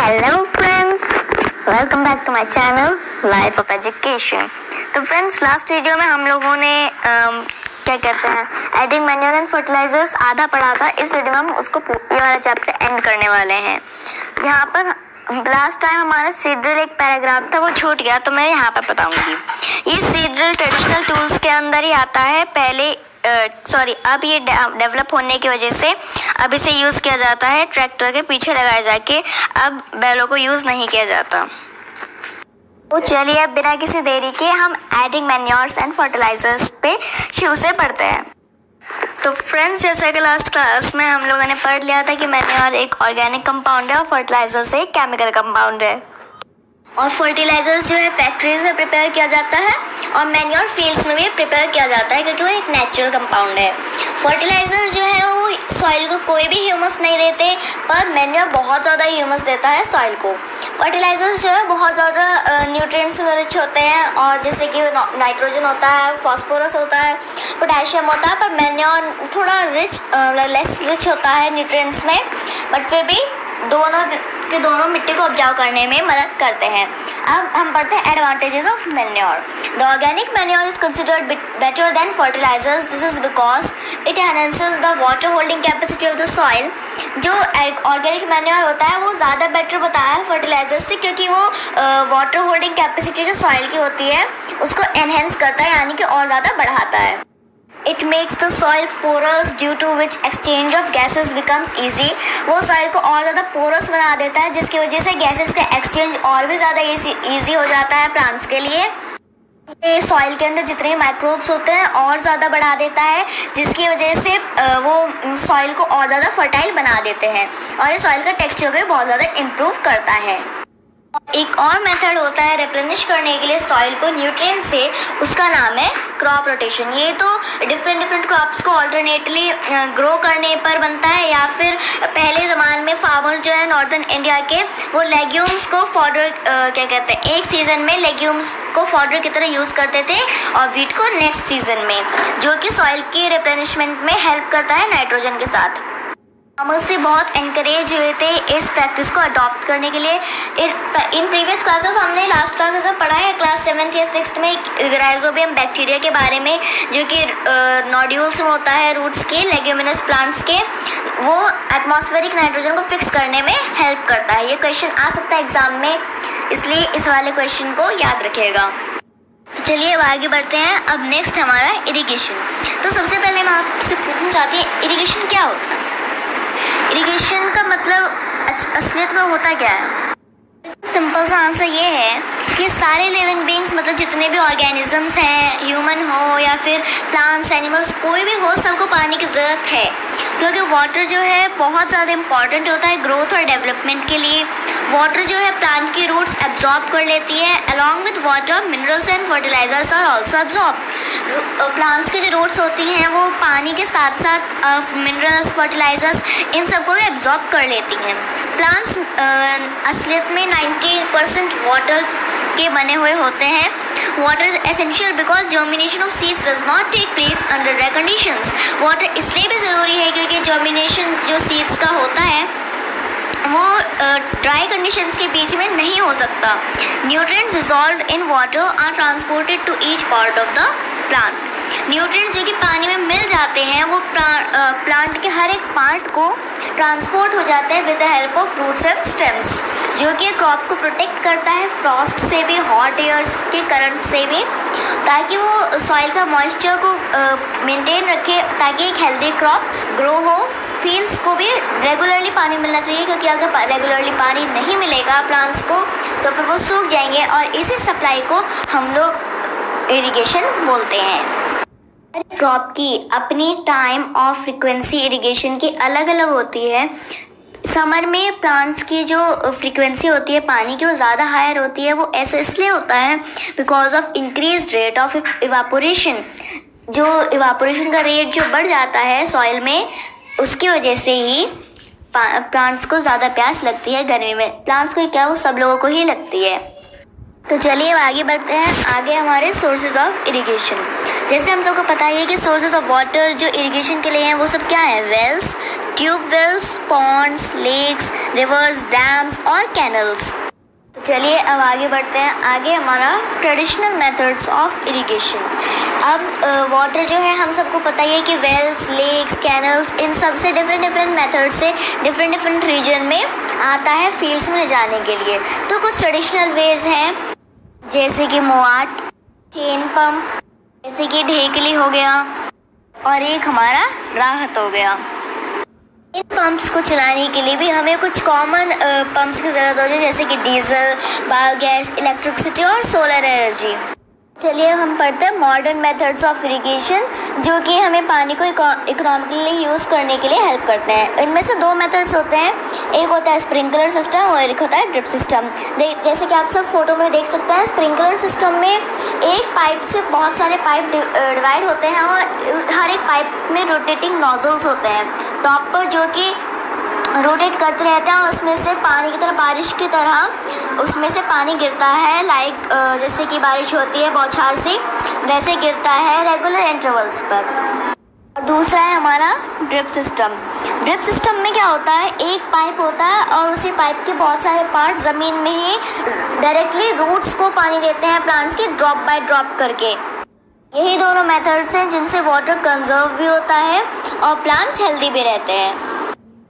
Hello friends, welcome back to my channel life of education. तो friends, last video में हम लोगों ने क्या कहते हैं एडिंग मैन्योर एंड फर्टिलाइजर्स आधा पढ़ा था। इस वीडियो में हम उसको ये वाला चैप्टर एंड करने वाले हैं। यहाँ पर लास्ट टाइम हमारा सीड्रिल एक पैराग्राफ था, वो छूट गया, तो मैं यहाँ पर बताऊंगी। ये सीड्रिल ट्रेडिशनल टूल्स के अंदर ही आता है। पहले अब ये डेवलप होने की वजह से अब इसे यूज़ किया जाता है ट्रैक्टर के पीछे लगाए जाके। अब बैलों को यूज़ नहीं किया जाता। तो चलिए अब बिना किसी देरी के हम एडिंग मैन्योर्स एंड फर्टिलाइजर्स पे शुरू से पढ़ते हैं। तो फ्रेंड्स, जैसा कि लास्ट क्लास में हम लोगों ने पढ़ लिया था कि मैन्योर एक ऑर्गेनिक कंपाउंड है और फर्टिलाइजर्स एक केमिकल कंपाउंड है। और फर्टिलाइजर्स जो है फैक्ट्रीज में प्रिपेयर किया जाता है और मैन्योर फील्ड्स में भी प्रिपेयर किया जाता है, क्योंकि वो एक नेचुरल कंपाउंड है। फर्टिलाइजर जो है वो सॉइल को कोई भी ह्यूमस नहीं देते, पर मैन्योर बहुत ज़्यादा ह्यूमस देता है सॉइल को। फर्टिलाइजर्स जो है बहुत ज़्यादा न्यूट्रिएंट्स में रिच होते हैं, और जैसे कि नाइट्रोजन होता है, फास्फोरस होता है, पोटेशियम होता है, पर मैन्योर थोड़ा लेस रिच होता है न्यूट्रिएंट्स में, बट फिर भी दोनों मिट्टी को उपजाऊ करने में मदद करते हैं। अब हम पढ़ते हैं advantages of manure. The organic manure is considered better than fertilisers. This is because it enhances the water holding capacity of the soil. जो ऑर्गेनिक मैन्योर होता है वो ज़्यादा बेटर बताया है फर्टिलाइजर से, क्योंकि वो वाटर होल्डिंग कैपेसिटी जो सॉइल की होती है उसको एनहेंस करता है, यानी कि और ज़्यादा बढ़ाता है। It makes the soil porous, due to which exchange of gases becomes easy. वो सॉइल को और ज़्यादा पोरस बना देता है, जिसकी वजह से गैसेस का एक्सचेंज और भी ज़्यादा ईजी हो जाता है प्लांट्स के लिए। ये सॉइल के अंदर जितने माइक्रोब्स होते हैं और ज़्यादा बढ़ा देता है, जिसकी वजह से वो सॉइल को और ज़्यादा फर्टाइल बना देते हैं, और ये सॉइल का टेक्सचर को भी बहुत ज़्यादा इम्प्रूव करता है। एक और मेथड होता है रिप्लेनिश करने के लिए सॉइल को न्यूट्रिएंट से, उसका नाम है क्रॉप रोटेशन। ये तो डिफरेंट क्रॉप्स को ऑल्टरनेटली ग्रो करने पर बनता है, या फिर पहले ज़माने में फार्मर्स जो है नॉर्दर्न इंडिया के, वो लेग्यूम्स को फॉडर एक सीज़न में लेग्यूम्स को फॉडर की तरह यूज़ करते थे और वीट को नेक्स्ट सीज़न में, जो कि सॉइल की रिप्लेनिशमेंट में हेल्प करता है नाइट्रोजन के साथ। फार्मर्स से बहुत एनकरेज हुए थे इस प्रैक्टिस को अडॉप्ट करने के लिए। इन प्रीवियस क्लासेस हमने लास्ट क्लासेस में पढ़ा है क्लास 7th या 6th में राइजोबियम बैक्टीरिया के बारे में, जो कि नोड्यूल्स में होता है रूट्स के, लेग्यूमिनस प्लांट्स के। वो एटमॉस्फेरिक नाइट्रोजन को फिक्स करने में हेल्प करता है। ये क्वेश्चन आ सकता है एग्जाम में, इसलिए इस वाले क्वेश्चन को याद रखिएगा। चलिए अब आगे बढ़ते हैं। अब नेक्स्ट हमारा इरिगेशन। तो सबसे पहले मैं आपसे पूछना चाहती हूँ, इरिगेशन क्या होता है? इरिगेशन का मतलब असलियत में होता क्या है? सिंपल सा आंसर ये है कि सारे लिविंग बींग्स, मतलब जितने भी ऑर्गेनिजम्स हैं, ह्यूमन हो या फिर प्लांट्स, एनिमल्स, कोई भी हो, सबको पानी की ज़रूरत है, क्योंकि वाटर जो है बहुत ज़्यादा इंपॉर्टेंट होता है ग्रोथ और डेवलपमेंट के लिए। वाटर जो है प्लांट की रूट्स एब्जॉर्ब कर लेती है। Along with water minerals and fertilisers are also absorb. Plants की जो रूट्स होती हैं वो पानी के साथ साथ मिनरल्स, फर्टिलाइजर्स, इन सबको भी एब्जॉर्ब कर लेती हैं। प्लांट्स असलियत में 90% वाटर के बने हुए होते हैं। Water is essential because germination of seeds does not take place under dry conditions. Water इसलिए भी ज़रूरी है क्योंकि जर्मिनेशन जो सीड्स का होता है वो ड्राई कंडीशंस के बीच में नहीं हो सकता। Nutrients dissolved in water are transported to each part of the plant. Nutrients जो कि पानी में मिल जाते हैं वो प्लांट के हर एक पार्ट को ट्रांसपोर्ट हो जाते हैं with the help of roots and stems, जो कि क्रॉप को प्रोटेक्ट करता है फ्रॉस्ट से भी, हॉट एयर्स के करंट से भी, ताकि वो सॉइल का मॉइस्चर को मेंटेन रखे, ताकि एक हेल्दी क्रॉप ग्रो हो। फील्ड्स को भी रेगुलरली पानी मिलना चाहिए, क्योंकि अगर रेगुलरली पानी नहीं मिलेगा प्लांट्स को तो फिर वो सूख जाएंगे, और इसी सप्लाई को हम लोग इरिगेशन बोलते हैं। क्रॉप की अपनी टाइम और फ्रीक्वेंसी इरिगेशन की अलग अलग होती है। समर में प्लांट्स की जो फ्रीक्वेंसी होती है पानी की वो ज़्यादा हायर होती है। वो ऐसे इसलिए होता है because of increase rate of evaporation. जो इवापोरेशन का रेट जो बढ़ जाता है सॉइल में, उसकी वजह से ही प्लांट्स को ज़्यादा प्यास लगती है गर्मी में। प्लांट्स को क्या, वो सब लोगों को ही लगती है। तो चलिए अब आगे बढ़ते हैं। आगे हमारे सोर्सेज ऑफ इरिगेशन। जैसे हम सबको पता है कि सोर्सेज ऑफ वाटर जो इरिगेशन के लिए हैं वो सब क्या है? Wells, tubewells, ponds, lakes, rivers, dams और कैनल्स। तो चलिए अब आगे बढ़ते हैं। आगे हमारा ट्रेडिशनल मेथड्स ऑफ इरिगेशन। अब वाटर जो है हम सबको पता ही है कि वेल्स, लेक्स, कैनल्स, इन सब से डिफरेंट मेथड से डिफरेंट रीजन में आता है फील्ड्स में ले जाने के लिए। तो कुछ ट्रेडिशनल वेज हैं जैसे कि मोआट, चेन पंप, जैसे कि ढेकली हो गया, और एक हमारा राहत हो गया। इन पंप्स को चलाने के लिए भी हमें कुछ कॉमन पंप्स की ज़रूरत होती है जैसे कि डीजल, बायोगैस, इलेक्ट्रिसिटी और सोलर एनर्जी। चलिए हम पढ़ते हैं मॉडर्न मेथड्स ऑफ इरिगेशन जो कि हमें पानी को इकोनॉमिकली यूज़ करने के लिए हेल्प करते हैं। इनमें से दो मेथड्स होते हैं, एक होता है स्प्रिंकलर सिस्टम और एक होता है ड्रिप सिस्टम। जैसे कि आप सब फोटो में देख सकते हैं, स्प्रिंकलर सिस्टम में एक पाइप से बहुत सारे पाइप डिवाइड होते हैं और हर एक पाइप में रोटेटिंग नोजल्स होते हैं टॉप पर जो कि रोटेट करते रहते हैं और उसमें से पानी की तरह, बारिश की तरह उसमें से पानी गिरता है। लाइक जैसे कि बारिश होती है बौछार से, वैसे गिरता है रेगुलर इंटरवल्स पर। और दूसरा है हमारा ड्रिप सिस्टम। ड्रिप सिस्टम में क्या होता है, एक पाइप होता है और उसी पाइप के बहुत सारे पार्ट ज़मीन में ही डायरेक्टली रूट्स को पानी देते हैं प्लांट्स के, ड्रॉप बाय ड्रॉप करके। यही दोनों मेथड्स हैं जिनसे वाटर कंजर्व भी होता है और प्लांट्स हेल्दी भी रहते हैं।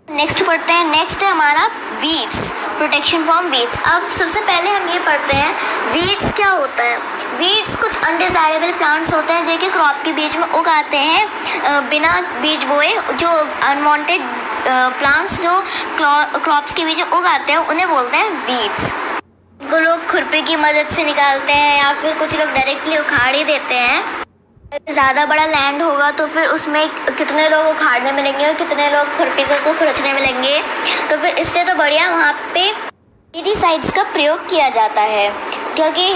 नेक्स्ट पढ़ते हैं। नेक्स्ट है हमारा वीड्स, प्रोटेक्शन फ्रॉम वीड्स। अब सबसे पहले हम ये पढ़ते हैं वीड्स क्या होता है। वीड्स कुछ अनडिजायरेबल प्लांट्स होते हैं जो कि क्रॉप के बीच में उगाते हैं बिना बीज बोए। जो अनवांटेड प्लांट्स जो क्रॉप्स के बीच में उगाते हैं उन्हें बोलते हैं वीड्स। इनको लोग खुरपी की मदद से निकालते हैं या फिर कुछ लोग डायरेक्टली उखाड़ ही देते हैं। ज़्यादा बड़ा लैंड होगा तो फिर उसमें कितने लोग उखाड़ने मिलेंगे और कितने लोग खुरपी से उसको खुरचने मिलेंगे। तो फिर इससे तो बढ़िया वहाँ पे वीडिसाइड्स का प्रयोग किया जाता है, क्योंकि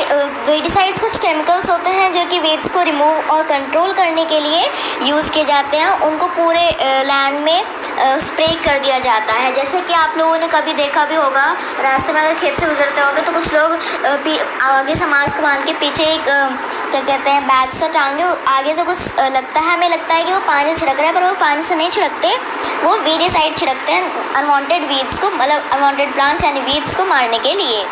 वीडिसाइड्स कुछ केमिकल्स होते हैं जो कि वीड्स को रिमूव और कंट्रोल करने के लिए यूज़ किए जाते हैं। उनको पूरे लैंड में स्प्रे कर दिया जाता है। जैसे कि आप लोगों ने कभी देखा भी होगा, रास्ते में अगर खेत से गुजरते होंगे तो कुछ लोग आगे से मास्क बांध के पीछे एक क्या कहते हैं बैग से टांगे आगे से कुछ लगता है, हमें लगता है कि वो पानी छिड़क रहा है, पर वो पानी से नहीं छिड़कते, वो वीडिसाइड छिड़कते हैं अनवांटेड वीड्स को, मतलब अनवांटेड प्लांट्स यानी वीड्स को मारने के लिए।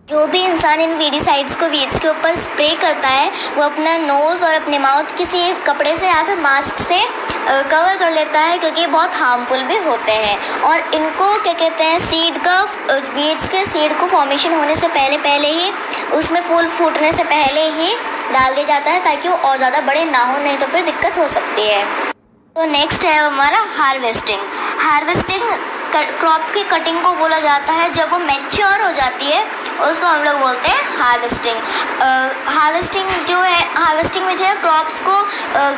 जो भी इंसान इन वीडिसाइड्स को वीड्स के ऊपर स्प्रे करता है वो अपना नोज़ और अपने माउथ किसी कपड़े से या फिर मास्क से कवर कर लेता है, क्योंकि बहुत हार्मफुल भी होते हैं। और इनको क्या कहते हैं, सीड का, वीड्स के सीड को फॉर्मेशन होने से पहले ही, उसमें फूल फूटने से पहले ही डाल दिया जाता है ताकि वो और ज़्यादा बड़े ना हो, नहीं तो फिर दिक्कत हो सकती है। तो नेक्स्ट है हमारा हार्वेस्टिंग। हार्वेस्टिंग क्रॉप की कटिंग को बोला जाता है जब वो मैच्योर हो जाती है, उसको हम लोग बोलते हैं हार्वेस्टिंग। हार्वेस्टिंग में जो है क्रॉप्स को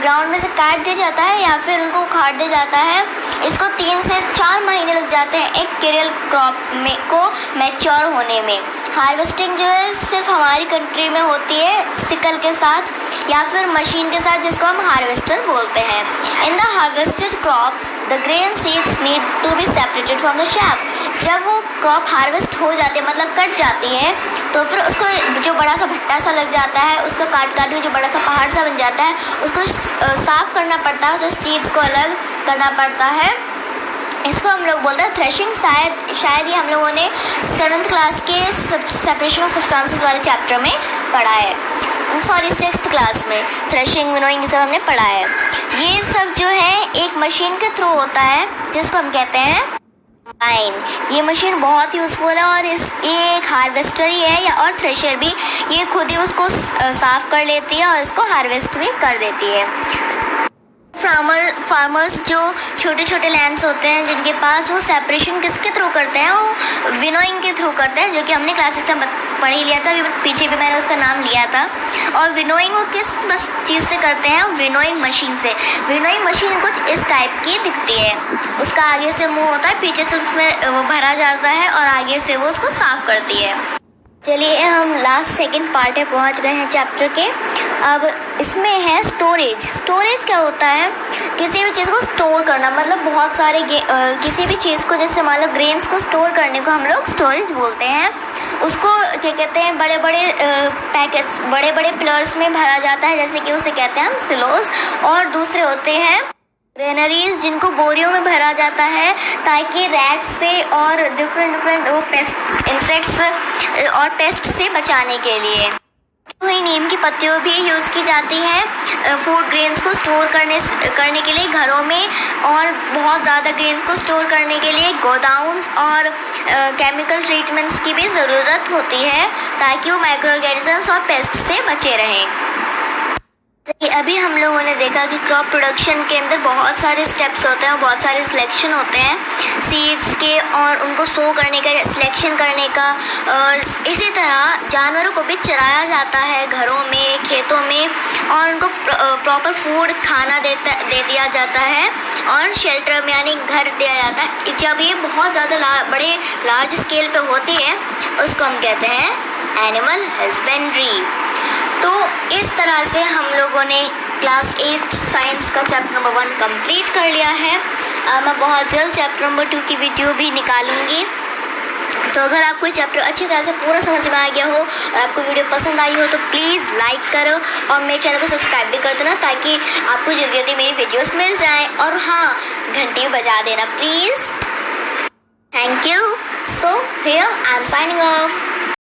ग्राउंड में से काट दिया जाता है या फिर उनको उखाड़ दिया जाता है। इसको 3 से 4 महीने लग जाते हैं एक केरियल क्रॉप में को मैच्योर होने में। हार्वेस्टिंग जो है सिर्फ हमारी कंट्री में होती है सिकल के साथ या फिर मशीन के साथ, जिसको हम हार्वेस्टर बोलते हैं। In the harvested crop the grain seeds need to be separated from the chaff. जब वो क्रॉप हार्वेस्ट हो जाती है, मतलब कट जाती है, तो फिर उसको जो बड़ा सा भट्टा सा लग जाता है, उसको काट के जो बड़ा सा पहाड़ सा बन जाता है, उसको साफ़ करना पड़ता है, उसमें सीड्स को अलग करना पड़ता है। इसको हम लोग बोलते हैं थ्रेशिंग। शायद ये हम लोगों ने 7th क्लास के सेपरेशन ऑफ सब्सटेंसेस वाले चैप्टर में पढ़ा है, 6th क्लास में थ्रेशिंग, विनोइंग ये सब हमने पढ़ा है। ये सब जो है एक मशीन के थ्रू होता है जिसको हम कहते हैं कंबाइन। ये मशीन बहुत यूज़फुल है और ये एक हार्वेस्टर ही है और थ्रेशर भी। ये खुद ही उसको साफ़ कर लेती है और इसको हार्वेस्ट भी कर देती है। फार्मर्स जो छोटे छोटे लैंड्स होते हैं जिनके पास, वो सेपरेशन किसके थ्रू करते हैं, वो विनोइंग के थ्रू करते हैं, जो कि हमने क्लासेस में पढ़ ही लिया था, पीछे भी मैंने उसका नाम लिया था। और विनोइंग वो किस चीज़ से करते हैं, विनोइंग मशीन से। विनोइंग मशीन कुछ इस टाइप की दिखती है, उसका आगे से मुंह होता है, पीछे से उसमें वो भरा जाता है और आगे से वो उसको साफ करती है। चलिए हम लास्ट सेकंड पार्ट में पहुंच गए हैं चैप्टर के। अब इसमें है स्टोरेज। स्टोरेज क्या होता है, किसी भी चीज़ को स्टोर करना, मतलब बहुत सारे किसी भी चीज़ को, जैसे मान लो ग्रेन्स को स्टोर करने को हम लोग स्टोरेज बोलते हैं। उसको क्या कहते हैं, बड़े बड़े पैकेट्स, बड़े बड़े पिलर्स में भरा जाता है, जैसे कि उसे कहते हैं हम सिलोज। और दूसरे होते हैं ग्रेनरीज जिनको बोरियों में भरा जाता है ताकि रैट्स से और डिफरेंट वो पेस्ट इंसेक्ट्स और पेस्ट से बचाने के लिए। वही नीम की पत्तियों भी यूज़ की जाती हैं फूड ग्रेन्स को स्टोर करने के लिए घरों में, और बहुत ज़्यादा ग्रेन्स को स्टोर करने के लिए गोडाउन्स और केमिकल ट्रीटमेंट्स की भी ज़रूरत होती है ताकि वो माइक्रो ऑर्गेनिजम्स और पेस्ट से बचे रहें। अभी हम लोगों ने देखा कि क्रॉप प्रोडक्शन के अंदर बहुत सारे स्टेप्स होते हैं, बहुत सारे सिलेक्शन होते हैं सीड्स के, और उनको सो करने का, सिलेक्शन करने का, और इसी तरह जानवरों को भी चराया जाता है घरों में, खेतों में, और उनको प्रॉपर फूड खाना दे दिया जाता है, और शेल्टर में यानी घर दिया जाता है। जब ये बहुत ज़्यादा बड़े लार्ज स्केल पे होती है उसको हम कहते हैं एनिमल हस्बेंड्री। तो इस तरह से हम लोगों ने क्लास 8 साइंस का चैप्टर नंबर 1 कंप्लीट कर लिया है। मैं बहुत जल्द चैप्टर नंबर 2 की वीडियो भी निकालूंगी। तो अगर आपको चैप्टर अच्छी तरह से पूरा समझ में आ गया हो और आपको वीडियो पसंद आई हो तो प्लीज़ लाइक करो और मेरे चैनल को सब्सक्राइब भी कर देना ताकि आपको जल्दी जल्दी मेरी वीडियोस मिल जाएं, और हाँ, घंटी बजा देना please. Thank you. So here I am signing off.